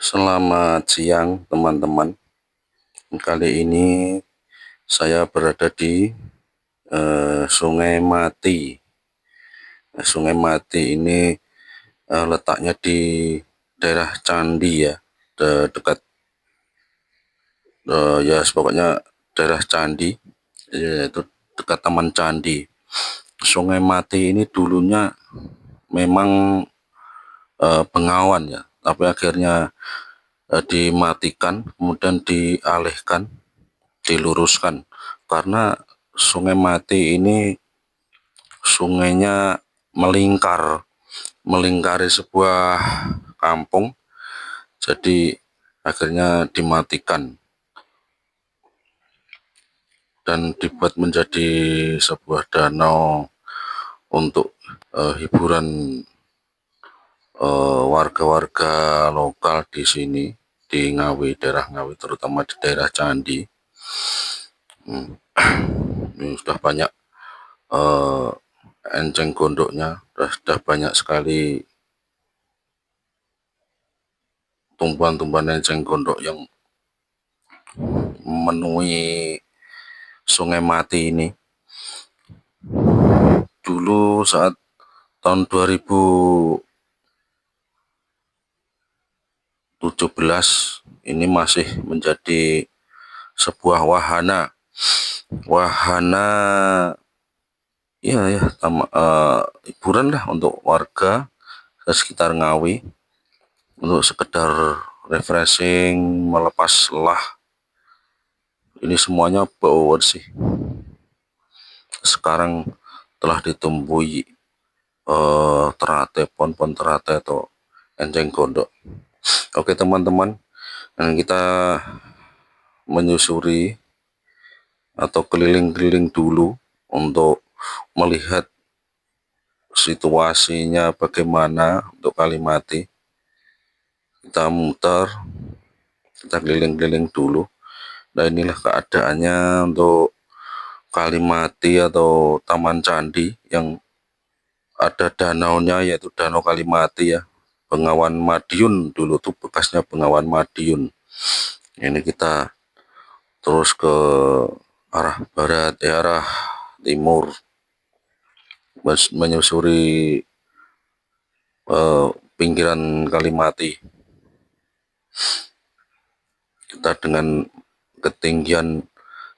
Selamat siang teman-teman. Kali ini saya berada di Sungai Mati. Sungai Mati ini letaknya di daerah Candi ya, dekat ya pokoknya daerah Candi, yaitu dekat Taman Candi. Sungai Mati ini dulunya memang bengawan ya, tapi akhirnya dimatikan, kemudian dialihkan, diluruskan karena Sungai Mati ini sungainya melingkari sebuah kampung, jadi akhirnya dimatikan dan dibuat menjadi sebuah danau untuk hiburan warga-warga lokal di sini, di Ngawi, daerah Ngawi, terutama di daerah Candi. Ini sudah banyak enceng gondoknya, sudah banyak sekali tumbuhan-tumbuhan enceng gondok yang memenuhi Sungai Mati ini. Dulu saat tahun 2017 ini masih menjadi sebuah wahana ya hiburan lah untuk warga sekitar Ngawi, untuk sekedar refreshing, melepas lelah. Ini semuanya bau bersih. Sekarang telah ditumbuhi pohon teratai atau enceng gondok. Oke teman-teman, kita menyusuri atau keliling-keliling dulu untuk melihat situasinya bagaimana untuk Kalimati. Kita muter, kita keliling-keliling dulu. Nah, inilah keadaannya untuk Kalimati atau Taman Candi yang ada danaunya, yaitu Danau Kalimati ya. Bengawan Madiun dulu tuh bekasnya Bengawan Madiun. Ini kita terus ke arah barat, arah timur, menyusuri pinggiran Kalimati. Kita dengan ketinggian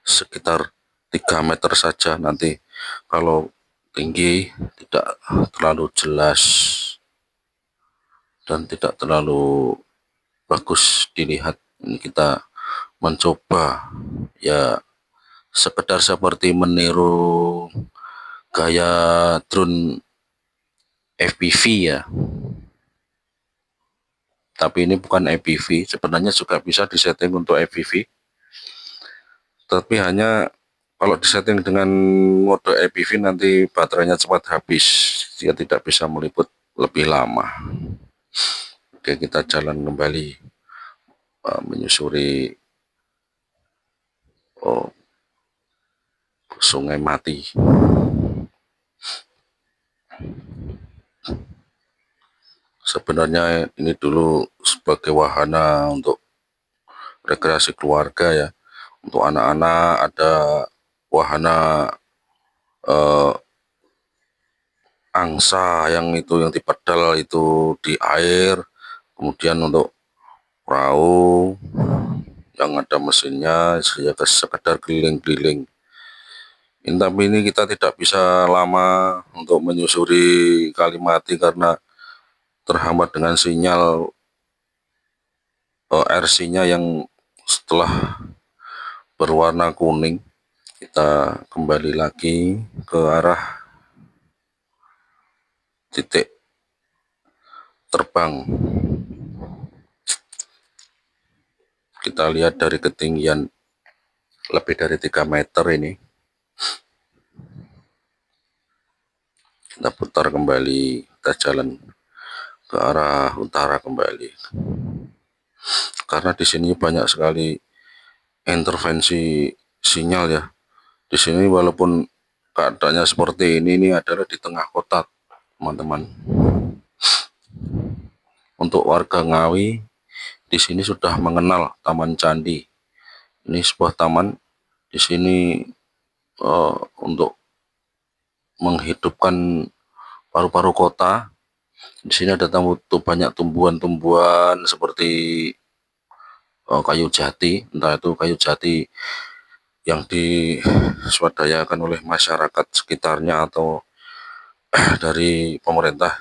sekitar 3 meter saja, nanti kalau tinggi tidak terlalu jelas dan tidak terlalu bagus dilihat. Ini kita mencoba ya sekedar seperti meniru gaya drone FPV ya, tapi ini bukan FPV, sebenarnya juga bisa disetting untuk FPV, tapi hanya kalau disetting dengan mode FPV nanti baterainya cepat habis, dia tidak bisa meliput lebih lama. Oke, kita jalan kembali menyusuri Sungai Mati. Sebenarnya ini dulu sebagai wahana untuk rekreasi keluarga ya, untuk anak-anak ada wahana angsa yang dipedal itu di air, kemudian untuk perahu yang ada mesinnya, sekedar keliling-keliling. Tapi ini kita tidak bisa lama untuk menyusuri Kalimati karena terhambat dengan sinyal RC-nya yang setelah berwarna kuning. Kita kembali lagi ke arah titik terbang. Kita lihat dari ketinggian lebih dari 3 meter ini. Kita putar kembali, kita jalan ke arah utara kembali. Karena di sini banyak sekali intervensi sinyal ya. Di sini walaupun keadaannya seperti ini adalah di tengah kota, teman-teman. Untuk warga Ngawi di sini sudah mengenal Taman Candi. Ini sebuah taman di sini untuk menghidupkan paru-paru kota. Di sini ada banyak tumbuhan-tumbuhan seperti kayu jati, entah itu kayu jati yang diswadayakan oleh masyarakat sekitarnya atau dari pemerintah.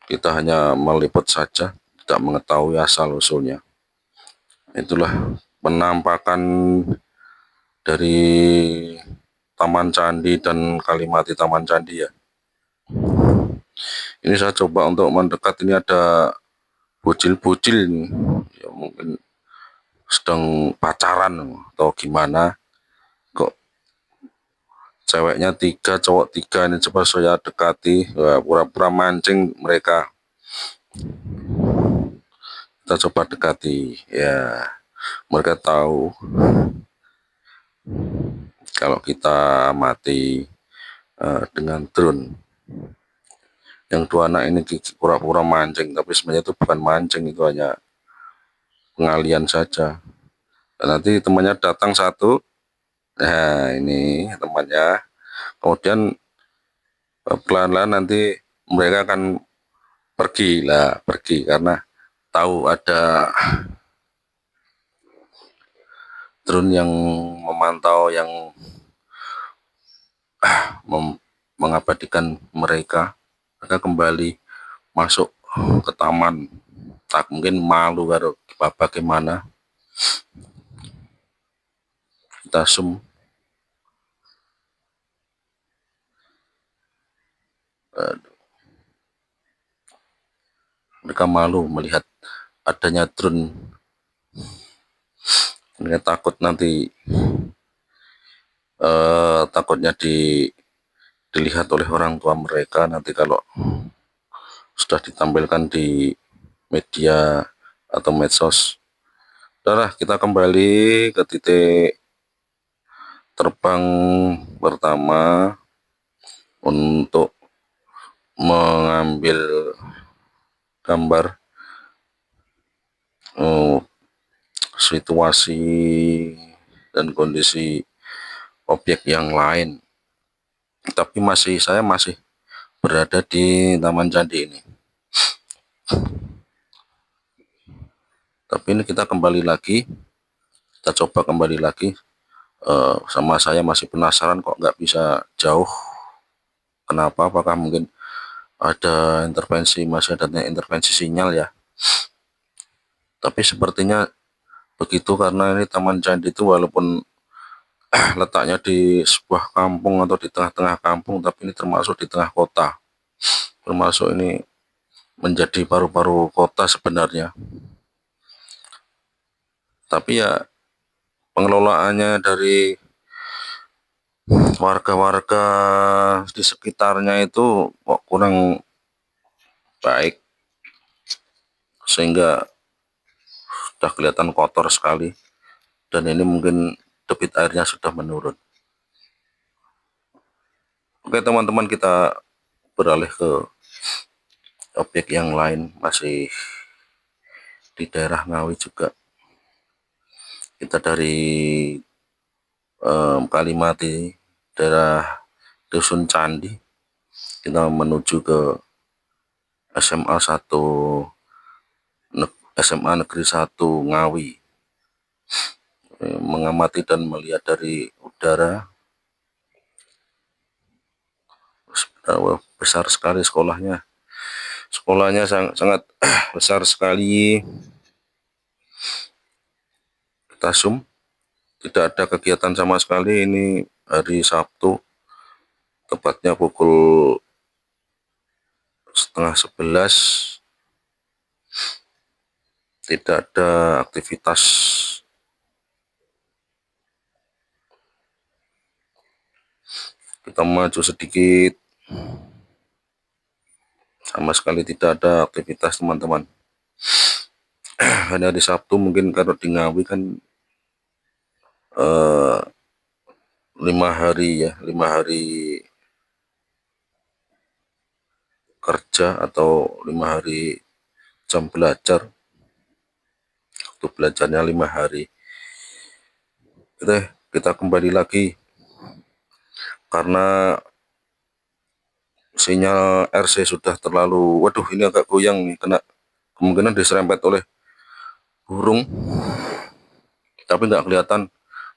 Kita hanya meliput saja, tidak mengetahui asal usulnya. Itulah penampakan dari Taman Candi dan Kalimati Taman Candi ya. Ini saya coba untuk mendekat, ini ada bocil-bocil ya, mungkin sedang pacaran atau gimana, kok ceweknya 3 cowok 3. Ini coba saya dekati, pura-pura mancing mereka. Kita coba dekati ya, mereka tahu kalau kita mati dengan drone. Yang 2 anak ini pura-pura mancing, tapi sebenarnya itu bukan mancing, itu hanya pengalian saja. Dan nanti temannya datang 1, nah ini temannya, kemudian pelan-pelan nanti mereka akan pergi karena tahu ada drone yang memantau, yang mengabadikan mereka kembali masuk ke taman. Tak mungkin malu karo bagaimana. Kita zoom. Mereka malu melihat adanya drone. Mereka takut nanti takutnya dilihat oleh orang tua mereka nanti kalau sudah ditampilkan di media atau medsos. Udah, kita kembali ke titik terbang pertama untuk mengambil gambar situasi dan kondisi objek yang lain. Tapi saya masih berada di Taman Candi ini. Tapi ini kita kembali lagi, kita coba kembali lagi. Sama saya masih penasaran kok nggak bisa jauh. Kenapa? Apakah mungkin ada masih ada intervensi sinyal ya? Tapi sepertinya begitu, karena ini Taman Candi itu walaupun letaknya di sebuah kampung atau di tengah-tengah kampung, tapi ini termasuk di tengah kota. Termasuk ini menjadi paru-paru kota sebenarnya. Tapi ya pengelolaannya dari warga-warga di sekitarnya itu kok kurang baik, sehingga sudah kelihatan kotor sekali, dan ini mungkin debit airnya sudah menurun. Oke teman-teman, kita beralih ke objek yang lain, masih di daerah Ngawi juga. Kita dari Kalimati, daerah Dusun Candi, kita menuju ke SMA Negeri 1 Ngawi. Mengamati dan melihat dari udara, besar sekali sekolahnya. Sekolahnya sangat besar sekali. Kita zoom, tidak ada kegiatan sama sekali. Ini hari Sabtu, tepatnya pukul 10:30. Tidak ada aktivitas. Kita maju sedikit, sama sekali tidak ada aktivitas teman-teman. Hanya di Sabtu, mungkin kalau di Ngawi kan 5 hari ya, 5 hari kerja atau 5 hari jam belajar. Waktu belajarnya 5 hari. Oke, kita kembali lagi karena sinyal RC sudah terlalu, waduh ini agak goyang nih, kemungkinan diserempet oleh burung, tapi nggak kelihatan.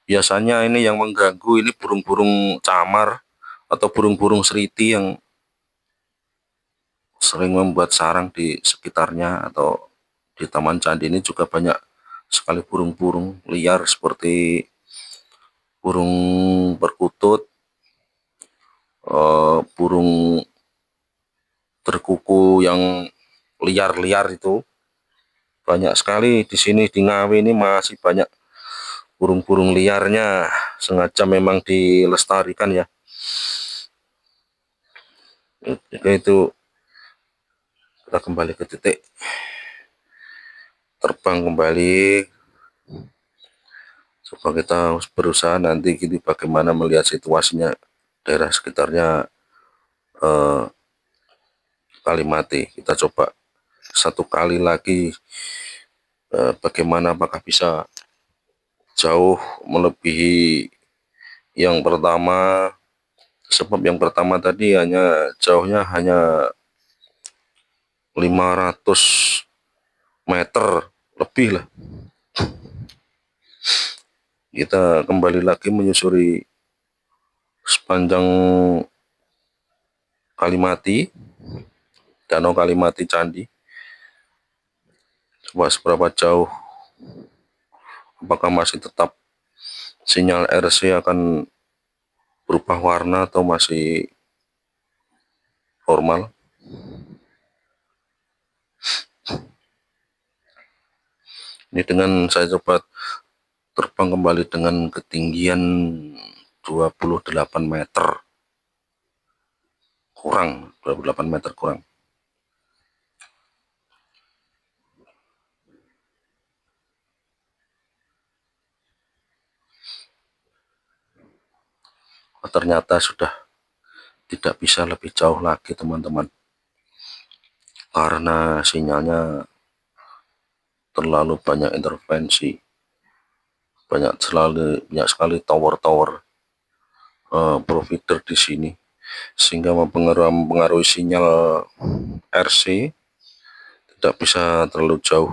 Biasanya ini yang mengganggu ini burung-burung camar atau burung-burung seriti yang sering membuat sarang di sekitarnya, atau di Taman Candi ini juga banyak sekali burung-burung liar seperti burung perkutut, burung terkuku yang liar-liar itu banyak sekali di sini. Di Ngawi ini masih banyak burung-burung liarnya, sengaja memang dilestarikan ya. Jika itu kita kembali ke titik, terbang kembali, coba kita berusaha nanti gini bagaimana melihat situasinya daerah sekitarnya Kalimati. Kita coba satu kali lagi, bagaimana, apakah bisa jauh melebihi yang pertama, sebab yang pertama tadi jauhnya hanya 500 meter lebih lah. Kita kembali lagi menyusuri sepanjang Kalimati, Danau Kalimati Candi. Coba seberapa jauh, apakah masih tetap sinyal RC akan berubah warna atau masih normal. Ini dengan saya coba terbang kembali dengan ketinggian 28 meter kurang, 28 meter kurang. Ternyata sudah tidak bisa lebih jauh lagi teman-teman, karena sinyalnya terlalu banyak intervensi, banyak sekali tower-tower provider di sini, sehingga mempengaruhi sinyal RC tidak bisa terlalu jauh.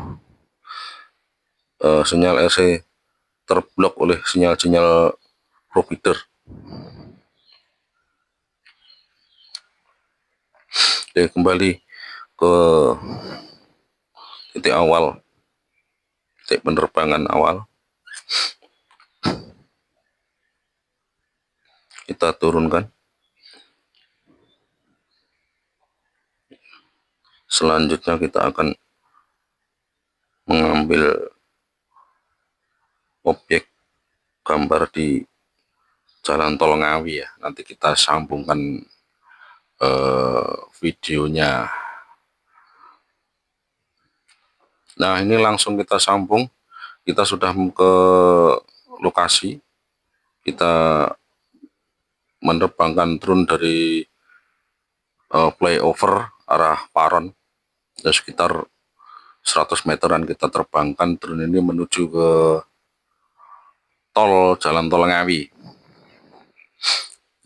Sinyal RC terblok oleh sinyal-sinyal provider. Oke, kembali ke titik awal, titik penerbangan awal. Kita turunkan. Selanjutnya kita akan mengambil objek gambar di Jalan Tol Ngawi ya. Nanti kita sambungkan videonya. Nah, ini langsung kita sambung. Kita sudah ke lokasi. Kita menerbangkan drone dari flyover arah Paron. Ya, sekitar 100 meteran kita terbangkan drone ini menuju ke Jalan Tol Ngawi.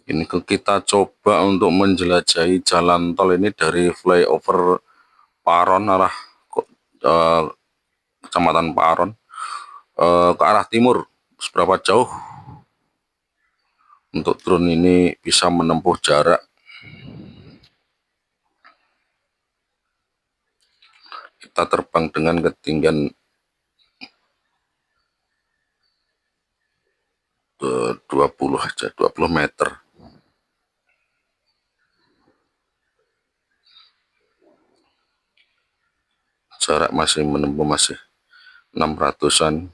Ini kita coba untuk menjelajahi jalan tol ini dari flyover Paron arah Kecamatan Paron ke arah timur. Seberapa jauh untuk drone ini bisa menempuh jarak. Kita terbang dengan ketinggian 20 aja, 20 meter. Jarak masih menempuh 600-an.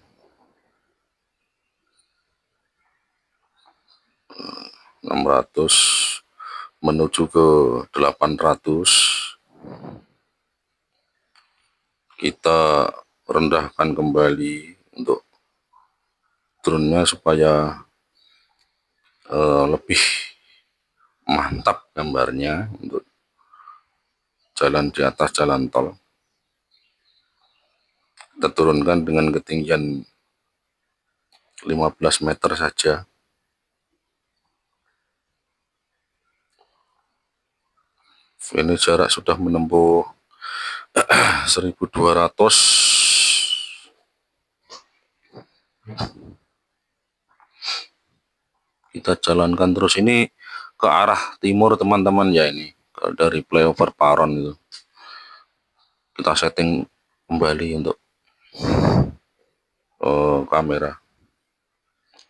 600 menuju ke 800. Kita rendahkan kembali untuk drone-nya supaya lebih mantap gambarnya untuk jalan di atas jalan tol. kita turunkan dengan ketinggian 15 meter saja. Ini jarak sudah menempuh 1200. Kita jalankan terus ini ke arah timur teman-teman ya, ini dari flyover Paron itu. Kita setting kembali untuk kamera.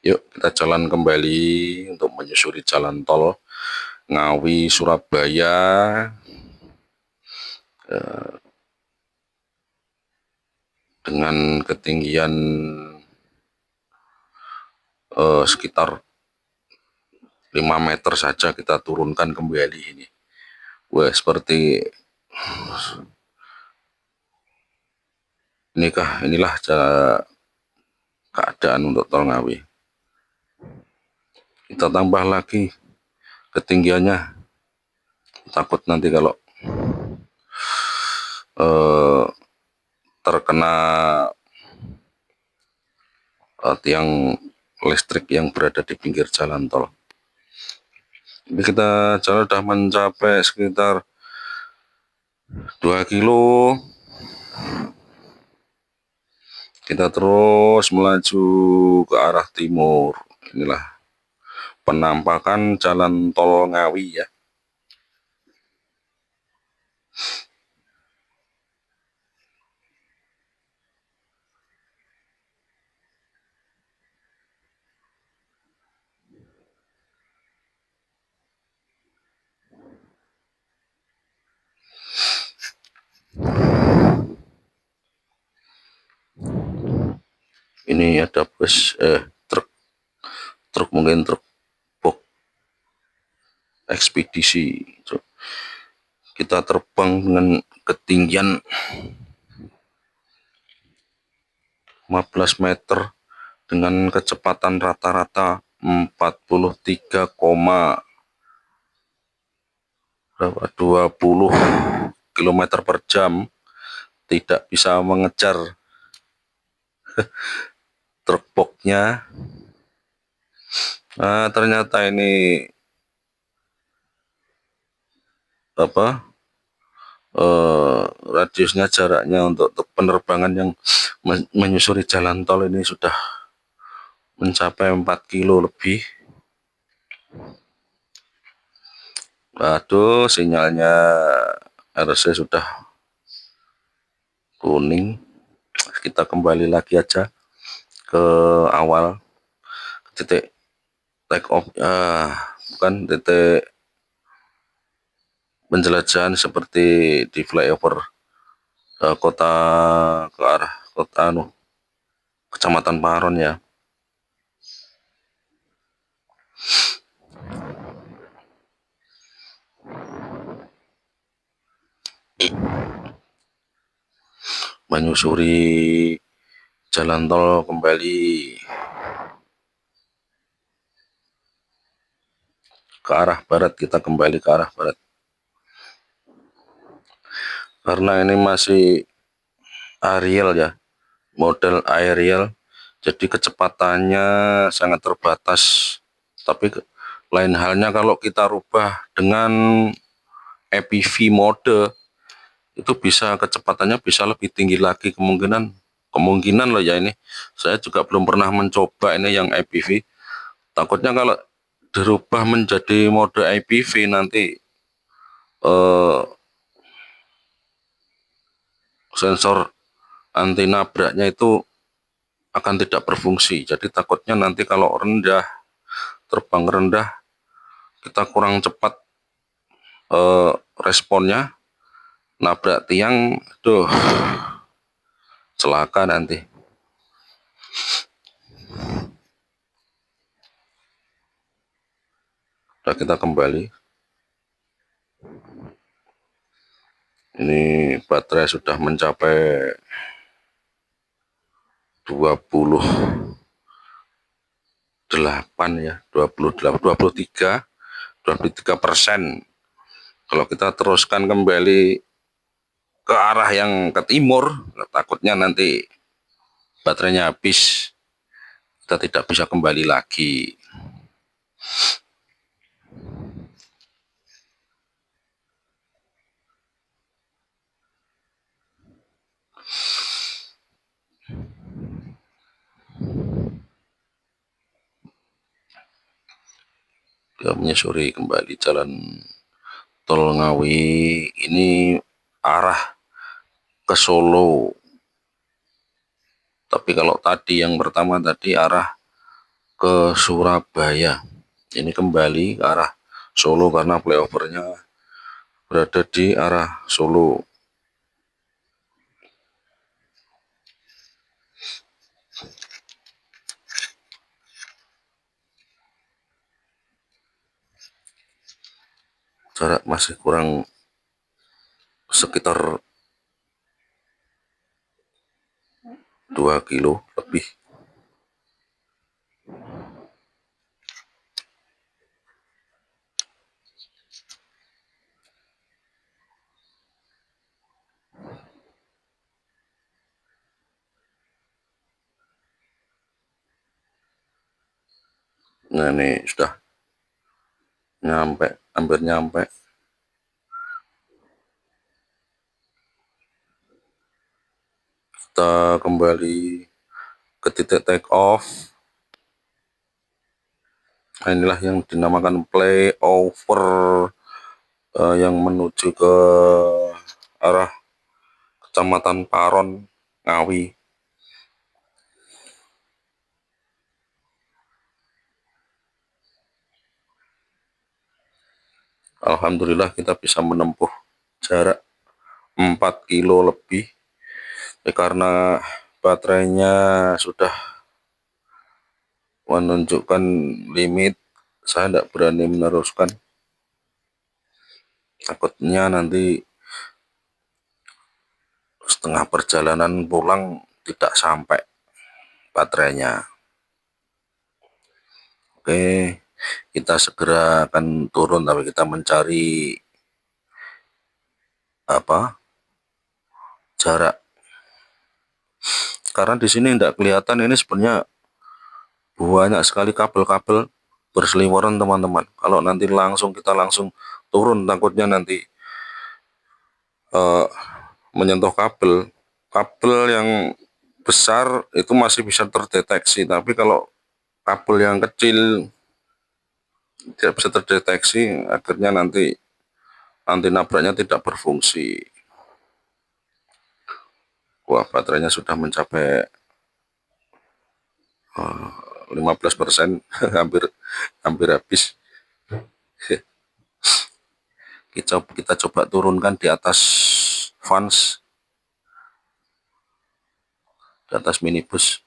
Yuk kita jalan kembali untuk menyusuri jalan tol Ngawi Surabaya dengan ketinggian sekitar 5 meter saja. Kita turunkan kembali ini. Wah, seperti inilah keadaan untuk tol Ngawi. Kita tambah lagi ketinggiannya, takut nanti kalau terkena tiang listrik yang berada di pinggir jalan tol. Ini kita jalan sudah mencapai sekitar 2 kilo. Kita terus melaju ke arah timur. Inilah penampakan jalan tol Ngawi ya. Ini ada bus truk mungkin truk box ekspedisi. Kita terbang dengan ketinggian 15 meter dengan kecepatan rata-rata 43,20 km per jam. Tidak bisa mengejar truk boxnya. Nah, ternyata ini radiusnya, jaraknya untuk penerbangan yang menyusuri jalan tol ini sudah mencapai 4 kilo lebih. Aduh, sinyalnya RC sudah kuning. Kita kembali lagi aja ke awal, titik take off, bukan titik penjelajahan seperti di flyover kota ke arah kota Kecamatan Paron ya. Menyusuri jalan tol kembali ke arah barat. Kita kembali ke arah barat karena ini masih aerial ya, model aerial, jadi kecepatannya sangat terbatas. Tapi lain halnya kalau kita rubah dengan EPV mode, itu bisa kecepatannya bisa lebih tinggi lagi. Kemungkinan loh ya, ini saya juga belum pernah mencoba ini yang EPV. Takutnya kalau dirubah menjadi mode EPV nanti sensor anti nabraknya itu akan tidak berfungsi. Jadi takutnya nanti kalau terbang rendah, kita kurang cepat responnya, nabrak tiang, celaka nanti. Udah, kita kembali. Ini baterai sudah mencapai 28 ya, 23%. Kalau kita teruskan kembali ke arah yang ke timur, takutnya nanti baterainya habis, kita tidak bisa kembali lagi. Kita menyusuri kembali jalan tol Ngawi, ini arah ke Solo. Tapi kalau tadi yang pertama tadi arah ke Surabaya, ini kembali ke arah Solo karena flyovernya berada di arah Solo. Jarak masih kurang sekitar 2 kilo lebih. Nah ini sudah nyampe, hampir nyampe. Kita kembali ke titik take off. Nah, inilah yang dinamakan flyover yang menuju ke arah Kecamatan Paron, Ngawi. Alhamdulillah kita bisa menempuh jarak 4 kilo lebih, karena baterainya sudah menunjukkan limit. Saya tidak berani meneruskan, takutnya nanti setengah perjalanan pulang tidak sampai baterainya. Oke, kita segera akan turun, tapi kita mencari jarak, karena di sini tidak kelihatan. Ini sebenarnya banyak sekali kabel-kabel berseliweran teman-teman. Kalau nanti kita langsung turun, takutnya nanti menyentuh kabel yang besar itu masih bisa terdeteksi, tapi kalau kabel yang kecil tidak bisa terdeteksi, akhirnya nanti nabraknya tidak berfungsi. Wah, baterainya sudah mencapai 15%, hampir habis. Kita coba turunkan di atas Vans, di atas minibus.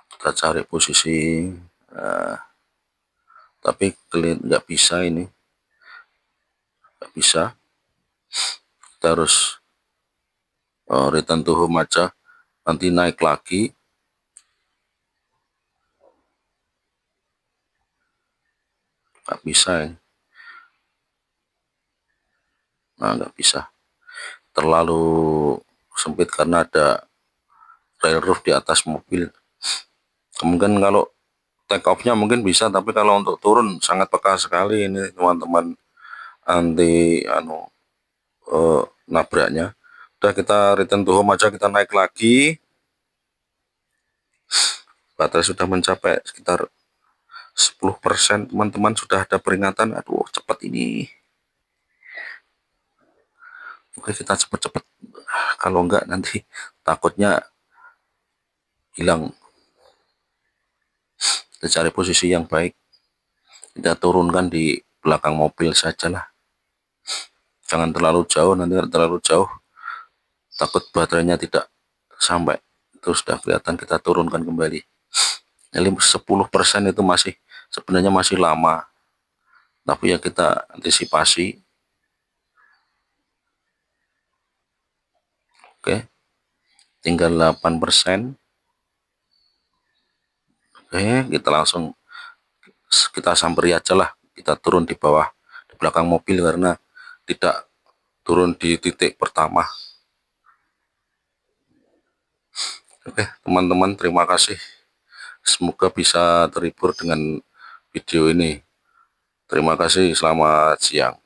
Kita cari posisi, tapi nggak bisa, ini nggak bisa. Kita harus return to home aja, nanti naik lagi. Nggak bisa ya. Nah, nggak bisa, terlalu sempit karena ada rail roof di atas mobil. Kemungkinan kalau take off-nya mungkin bisa, tapi kalau untuk turun sangat peka sekali ini teman-teman, anti nabraknya. Udah, kita return to home aja, kita naik lagi. Baterai sudah mencapai sekitar 10% teman-teman, sudah ada peringatan. Aduh, cepat ini. Oke, kita cepat-cepat, kalau enggak nanti takutnya hilang. Kita cari posisi yang baik, kita turunkan di belakang mobil sajalah, jangan terlalu jauh. Nanti terlalu jauh takut baterainya tidak sampai. Itu sudah kelihatan, kita turunkan kembali. 10% itu masih, sebenarnya masih lama, tapi ya kita antisipasi. Oke, tinggal 8%. Oke, kita langsung, kita samperi aja lah, kita turun di bawah, di belakang mobil, karena tidak turun di titik pertama. Oke teman-teman, terima kasih, semoga bisa terhibur dengan video ini. Terima kasih, selamat siang.